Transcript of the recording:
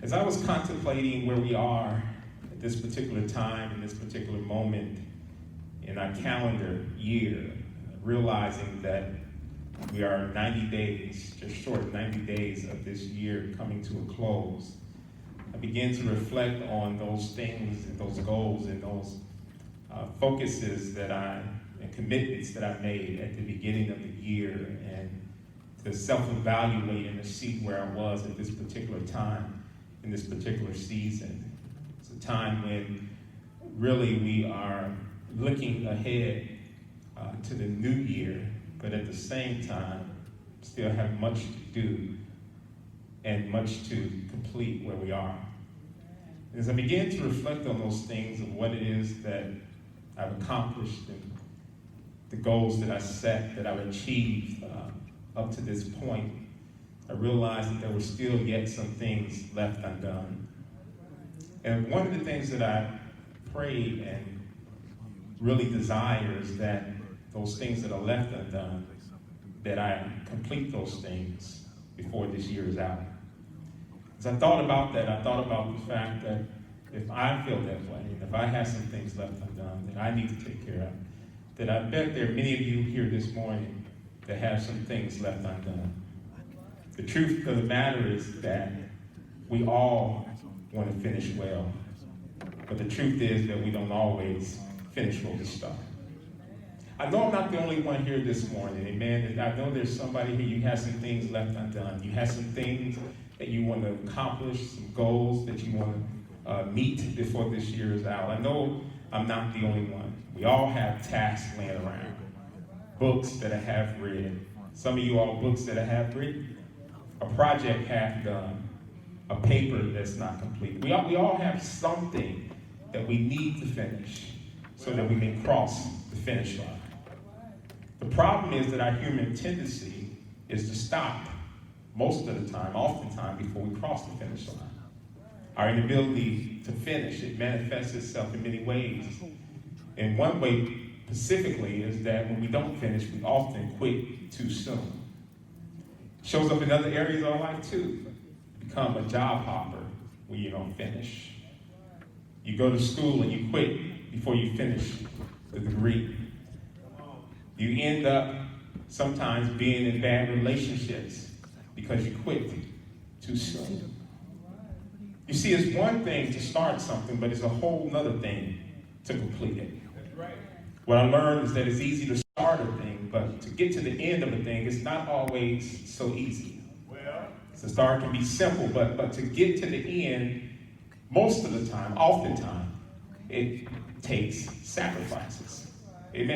As I was contemplating where we are at this particular time, in this particular moment in our calendar year, realizing that we are 90 days, just short of 90 days of this year coming to a close, I began to reflect on those things and those goals and those focuses and commitments that I made at the beginning of the year, and to self-evaluate and to see where I was at this particular time, in this particular season. It's a time when really we are looking ahead to the new year, but at the same time still have much to do and much to complete where we are. As I began to reflect on those things of what it is that I've accomplished and the goals that I set, that I've achieved up to this point, I realized that there were still yet some things left undone. And one of the things that I prayed and really desire is that those things that are left undone, that I complete those things before this year is out. As I thought about that, I thought about the fact that if I feel that way, and if I have some things left undone that I need to take care of, that I bet there are many of you here this morning that have some things left undone. The truth of the matter is that we all want to finish well, but the truth is that we don't always finish what we start. I know I'm not the only one here this morning, amen. I know there's somebody here, you have some things left undone. You have some things that you want to accomplish, some goals that you want to meet before this year is out. I know I'm not the only one. We all have tasks laying around, books that I have read. Some of you all books that I have written, a project half done, a paper that's not complete. We all have something that we need to finish so that we may cross the finish line. The problem is that our human tendency is to stop most of the time, oftentimes, before we cross the finish line. Our inability to finish, it manifests itself in many ways. And one way specifically is that when we don't finish, we often quit too soon. It shows up in other areas of our life too. You become a job hopper when you don't finish. You go to school and you quit before you finish the degree. You end up sometimes being in bad relationships because you quit too soon. You see, it's one thing to start something, but it's a whole other thing to complete it. What I learned is that it's easy to start a thing, but to get to the end of a thing, it's not always so easy. The start can be simple, but to get to the end, most of the time, oftentimes, it takes sacrifices. Amen.